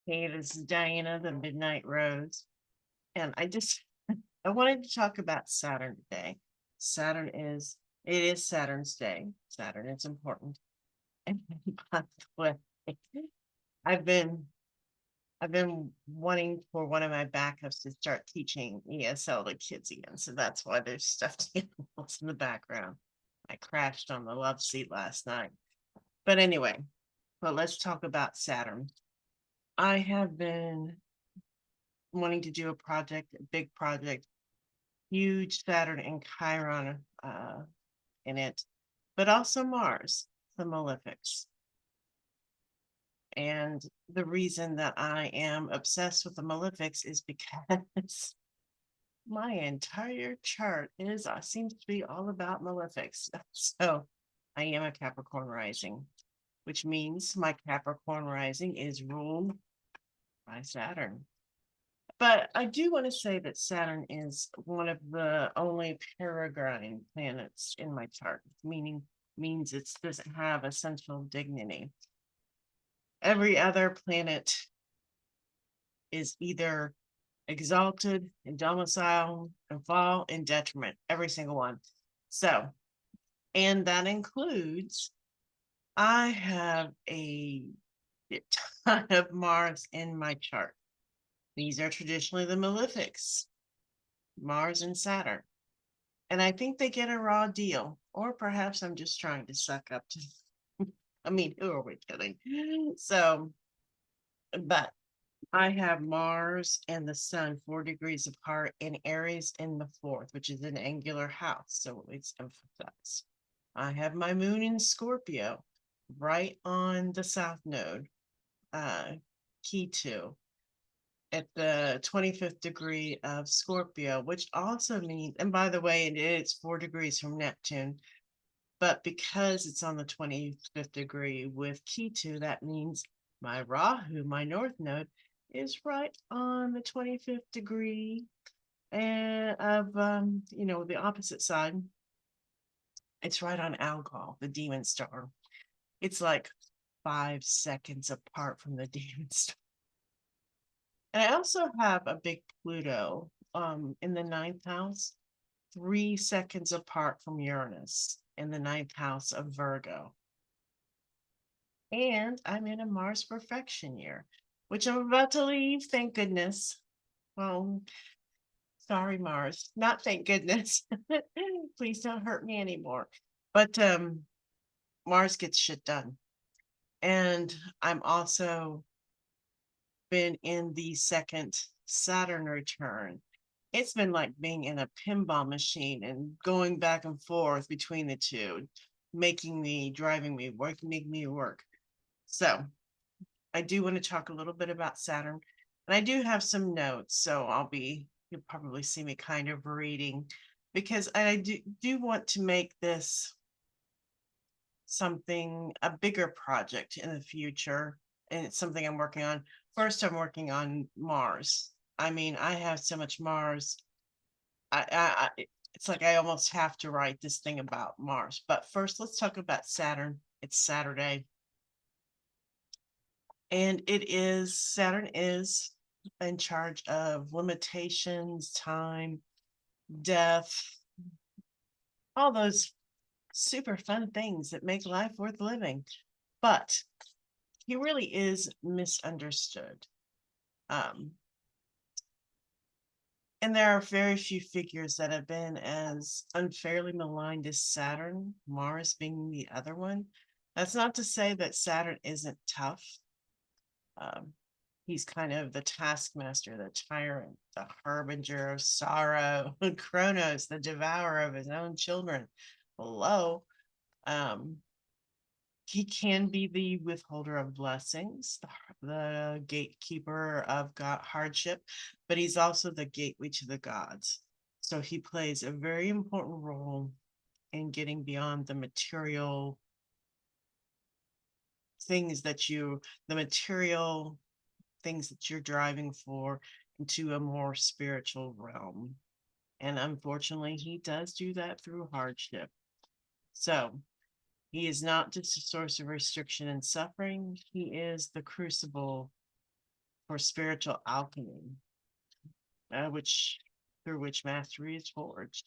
Hey, this is Diana, the Midnight Rose. And I wanted to talk about Saturn today. Saturn is, it is Saturn's day. Saturn is important. And by the way, I've been, I've been wanting for one of my backups to start teaching ESL to kids again. So that's why there's stuffed animals in the background. I crashed on the love seat last night. But anyway, let's talk about Saturn. I have been wanting to do a project, a big project, huge Saturn and Chiron in it, but also Mars, the malefics. And the reason that I am obsessed with the malefics is because my entire chart seems to be all about malefics. So I am a Capricorn rising, which means my Capricorn rising is ruled by Saturn. But I do want to say that Saturn is one of the only peregrine planets in my chart, means it doesn't have essential dignity. Every other planet is either exalted, in domicile, and fall, in detriment, every single one. So, and that includes, I have a ton of Mars in my chart. These are traditionally the malefics, Mars and Saturn. And I think they get a raw deal, or perhaps I'm just trying to suck up to. I mean, who are we kidding? So, but I have Mars and the Sun 4 degrees apart in Aries in the fourth, which is an angular house. So it's emphasized. I have my moon in Scorpio right on the south node, key 2, at the 25th degree of Scorpio, which also means, and by the way, it's 4 degrees from Neptune. But because it's on the 25th degree with key 2, that means my Rahu, my north node, is right on the 25th degree and of the opposite side. It's right on Algol, the demon star. It's like 5 seconds apart from the demon star. And I also have a big Pluto in the ninth house, 3 seconds apart from Uranus in the ninth house of Virgo. And I'm in a Mars perfection year, which I'm about to leave, thank goodness. Well, sorry, Mars. Not thank goodness. Please don't hurt me anymore. But Mars gets shit done. And I'm also been in the second Saturn return. It's been like being in a pinball machine and going back and forth between the two, driving me, making me work. So I do want to talk a little bit about Saturn, and I do have some notes. So you'll probably see me kind of reading because I do want to make this a bigger project in the future. And it's something I'm working on. First, I'm working on Mars. I mean, I have so much Mars. It's like I almost have to write this thing about Mars. But first, let's talk about Saturn. It's Saturday. And Saturn is in charge of limitations, time, death, all those super fun things that make life worth living. But he really is misunderstood. And there are very few figures that have been as unfairly maligned as Saturn, Mars being the other one. That's not to say that Saturn isn't tough. He's kind of the taskmaster, the tyrant, the harbinger of sorrow, Kronos, the devourer of his own children. Hello. He can be the withholder of blessings, the gatekeeper of God, hardship, but he's also the gateway to the gods. So he plays a very important role in getting beyond the material things the material things that you're driving for into a more spiritual realm. And unfortunately, he does do that through hardship. So he is not just a source of restriction and suffering. He is the crucible for spiritual alchemy, which through which mastery is forged.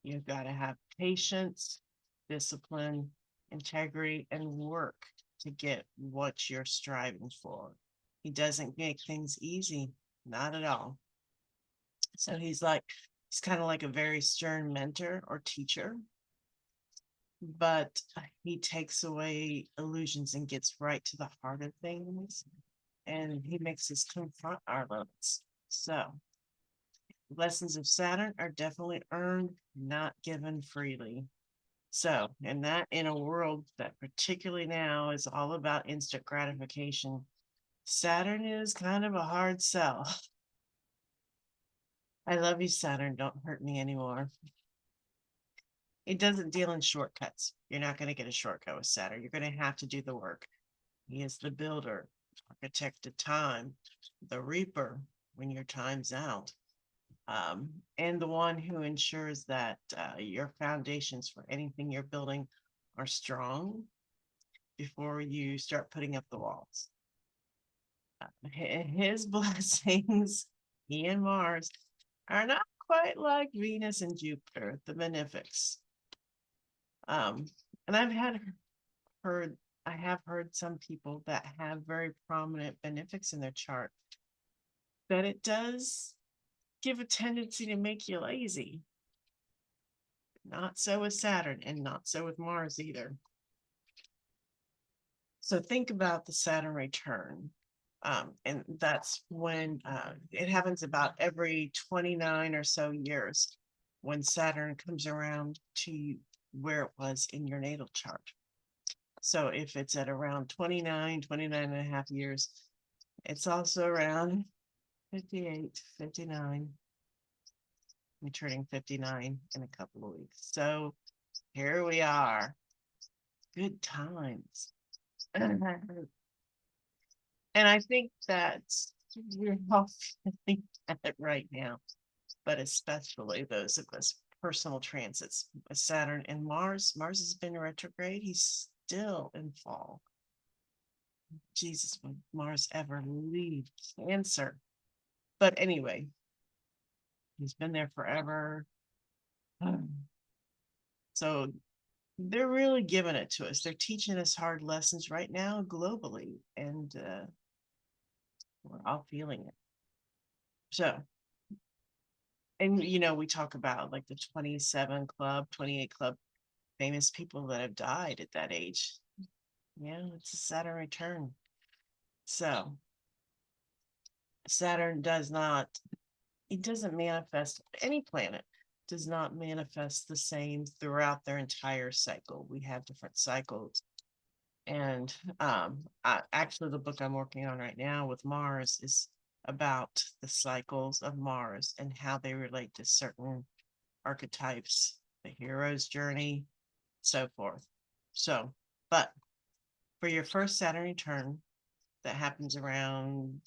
You've got to have patience, discipline, integrity, and work to get what you're striving for. He doesn't make things easy, not at all. So he's kind of like a very stern mentor or teacher, but he takes away illusions and gets right to the heart of things. And he makes us confront our limits. So lessons of Saturn are definitely earned, not given freely. So, and that in a world that particularly now is all about instant gratification, Saturn is kind of a hard sell. I love you, Saturn. Don't hurt me anymore. It doesn't deal in shortcuts. You're not going to get a shortcut with Saturn. You're going to have to do the work. He is the builder, architect of time, the reaper when your time's out, and the one who ensures that your foundations for anything you're building are strong before you start putting up the walls. His blessings, he and Mars, are not quite like Venus and Jupiter, the benefics. And I have heard some people that have very prominent benefics in their chart that it does give a tendency to make you lazy. Not so with Saturn and not so with Mars either. So think about the Saturn return. And that's when it happens about every 29 or so years when Saturn comes around to where it was in your natal chart. So if it's at around 29 and a half years, it's also around 58, 59. I'm turning 59 in a couple of weeks. So here we are. Good times. And I think that we're all feeling that right now, but especially those of us personal transits with Saturn and Mars. Mars has been retrograde. He's still in fall. Jesus, would Mars ever leave Cancer? But anyway, he's been there forever. So they're really giving it to us. They're teaching us hard lessons right now globally, and we're all feeling it. So, and we talk about like the 27 club, 28 club, famous people that have died at that age. Yeah, it's a Saturn return. So Saturn it doesn't manifest, any planet does not manifest the same throughout their entire cycle. We have different cycles. And actually, the book I'm working on right now with Mars is about the cycles of Mars and how they relate to certain archetypes, the hero's journey, so forth. So, but for your first Saturn return that happens around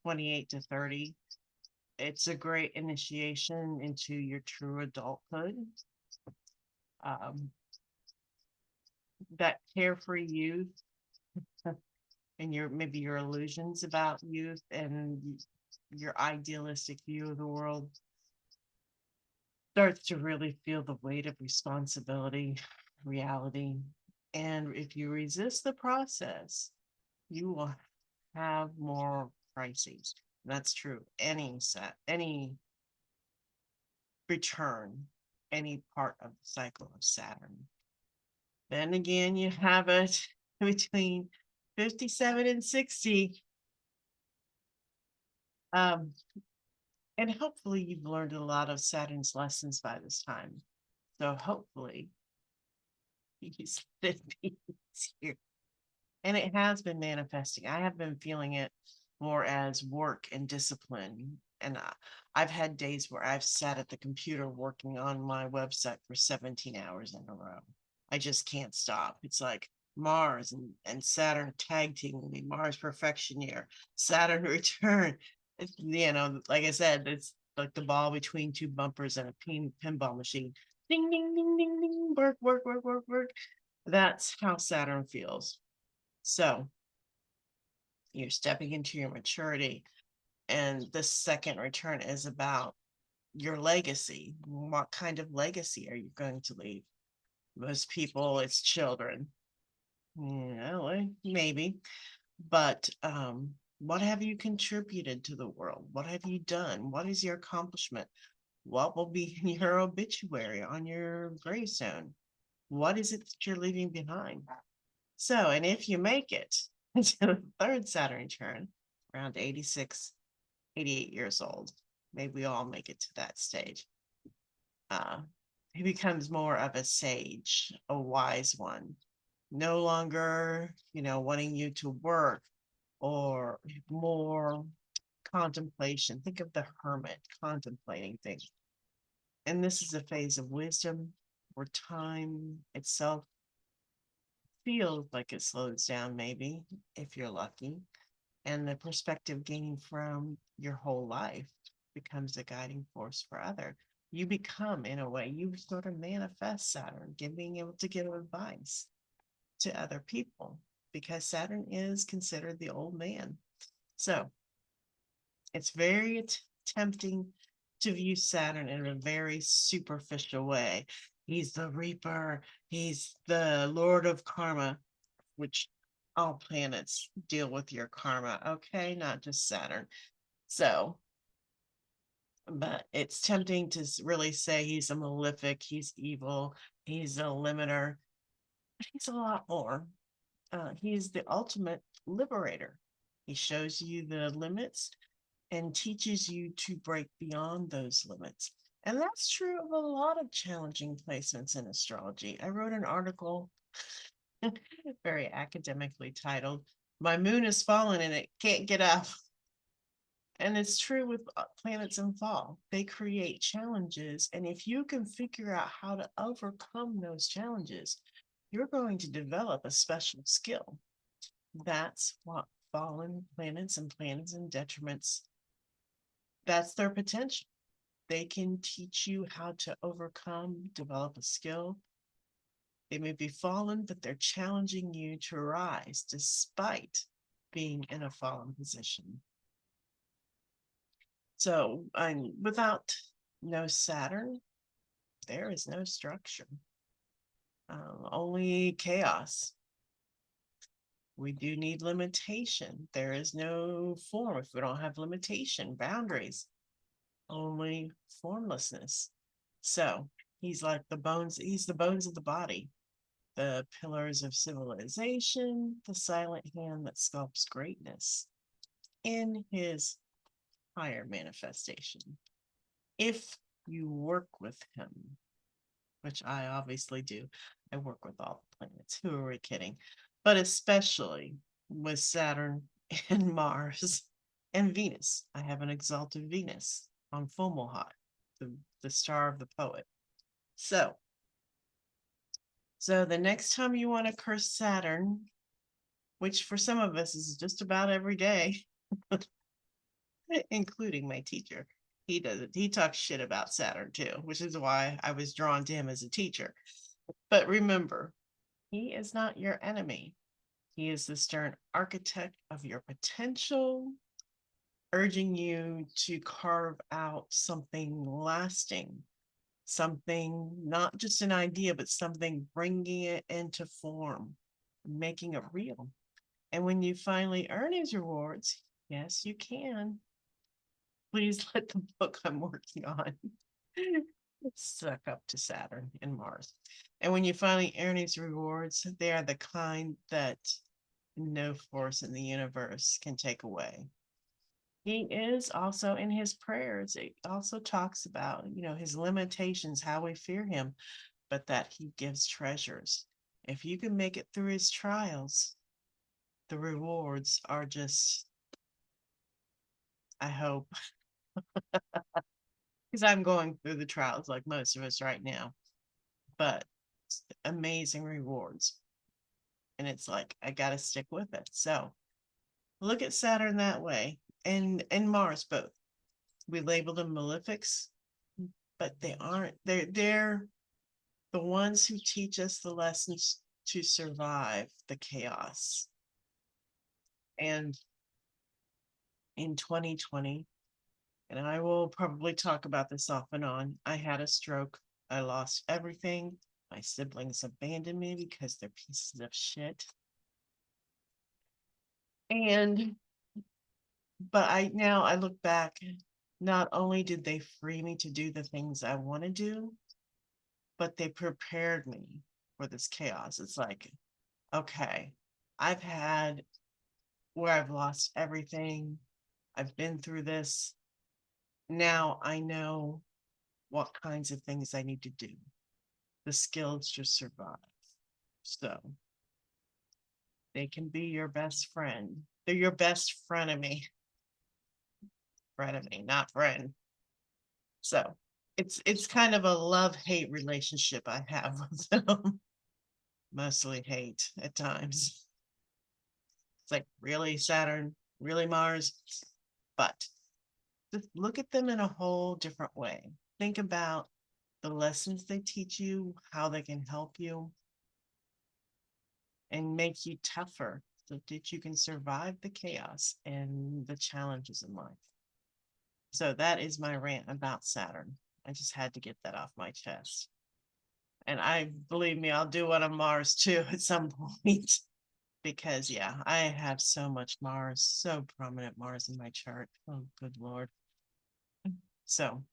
28 to 30, it's a great initiation into your true adulthood. That carefree youth and maybe your illusions about youth and your idealistic view of the world starts to really feel the weight of responsibility, reality. And if you resist the process, you will have more crises. That's true. Any return, any part of the cycle of Saturn. Then again, you have it between 57 and 60. And hopefully you've learned a lot of Saturn's lessons by this time. So hopefully he's 50 here. And it has been manifesting. I have been feeling it more as work and discipline. And I've had days where I've sat at the computer working on my website for 17 hours in a row. I just can't stop. It's like Mars and Saturn tag teaming me, Mars perfection year, Saturn return. It's, like I said, it's like the ball between two bumpers and a pinball machine. Ding, ding, ding, ding, ding, work, work, work, work, work. That's how Saturn feels. So You're stepping into your maturity. And the second return is about your legacy. What kind of legacy are you going to leave? Most people, it's children. Maybe. But what have you contributed to the world? What have you done? What is your accomplishment? What will be in your obituary on your gravestone? What is it that you're leaving behind? So, and if you make it to the third Saturn turn, around 86, 88 years old, maybe we all make it to that stage. He becomes more of a sage, a wise one, no longer, wanting you to work or more contemplation. Think of the hermit contemplating things. And this is a phase of wisdom where time itself feels like it slows down, maybe, if you're lucky. And the perspective gaining from your whole life becomes a guiding force for other. You become, in a way, you sort of manifest Saturn, being able to give advice to other people because Saturn is considered the old man. So it's very tempting to view Saturn in a very superficial way. He's the reaper, he's the lord of karma, which all planets deal with your karma, okay? Not just Saturn. So, but it's tempting to really say he's a malefic, he's evil, he's a limiter. But he's a lot more. He's the ultimate liberator. He shows you the limits and teaches you to break beyond those limits. And that's true of a lot of challenging placements in astrology. I wrote an article, very academically titled, "My Moon is Fallen and It Can't Get Up." And it's true with planets in fall. They create challenges. And if you can figure out how to overcome those challenges, you're going to develop a special skill. That's what fallen planets and detriments, that's their potential. They can teach you how to overcome, develop a skill. They may be fallen, but they're challenging you to rise despite being in a fallen position. So, without no Saturn, there is no structure, only chaos. We do need limitation. There is no form if we don't have limitation, boundaries, only formlessness. So he's like the bones, he's the bones of the body, the pillars of civilization, the silent hand that sculpts greatness in his higher manifestation. If you work with him, which I obviously do, I work with all the planets. Who are we kidding? But especially with Saturn and Mars and Venus. I have an exalted Venus on Fomalhaut, the star of the poet. So the next time you want to curse Saturn, which for some of us is just about every day, including my teacher, he does it. He talks shit about Saturn too, which is why I was drawn to him as a teacher. But remember, he is not your enemy. He is the stern architect of your potential, urging you to carve out something lasting, something, not just an idea, but something, bringing it into form, making it real. And when you finally earn his rewards, yes, you can. Please let the book I'm working on suck up to Saturn and Mars. And when you finally earn his rewards, they are the kind that no force in the universe can take away. He is also in his prayers. It also talks about, his limitations, how we fear him, but that he gives treasures. If you can make it through his trials, the rewards are just, I hope, because I'm going through the trials like most of us right now, but amazing rewards. And it's like, I got to stick with it. So look at Saturn that way, and Mars both. We label them malefics, but they aren't. They're the ones who teach us the lessons to survive the chaos. And in 2020, and I will probably talk about this off and on. I had a stroke. I lost everything. My siblings abandoned me because they're pieces of shit. And but I look back, not only did they free me to do the things I want to do, but they prepared me for this chaos. It's like, okay, I've had where I've lost everything. I've been through this. Now I know what kinds of things I need to do, the skills to survive. So they can be your best friend. They're your best frenemy. Frenemy, not friend. So it's kind of a love-hate relationship I have with them. Mostly hate at times. It's like, really, Saturn? Really, Mars? But just look at them in a whole different way. Think about the lessons they teach you, how they can help you, and make you tougher so that you can survive the chaos and the challenges in life. So that is my rant about Saturn. I just had to get that off my chest. And I believe me, I'll do one on Mars too at some point. Because yeah, I have so much Mars, so prominent Mars in my chart. Oh, good Lord. So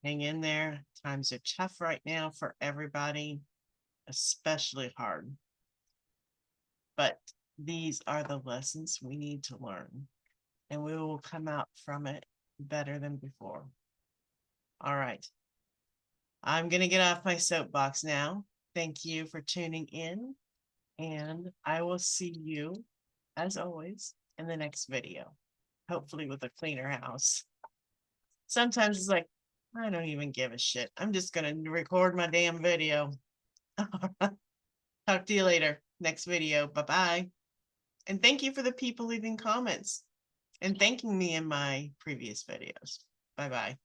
hang in there. Times are tough right now for everybody, especially hard. But these are the lessons we need to learn, and we will come out from it better than before. All right. I'm going to get off my soapbox now. Thank you for tuning in, and I will see you, as always, in the next video, hopefully with a cleaner house. Sometimes it's like, I don't even give a shit. I'm just going to record my damn video. Talk to you later. Next video. Bye-bye. And thank you for the people leaving comments and thanking me in my previous videos. Bye-bye.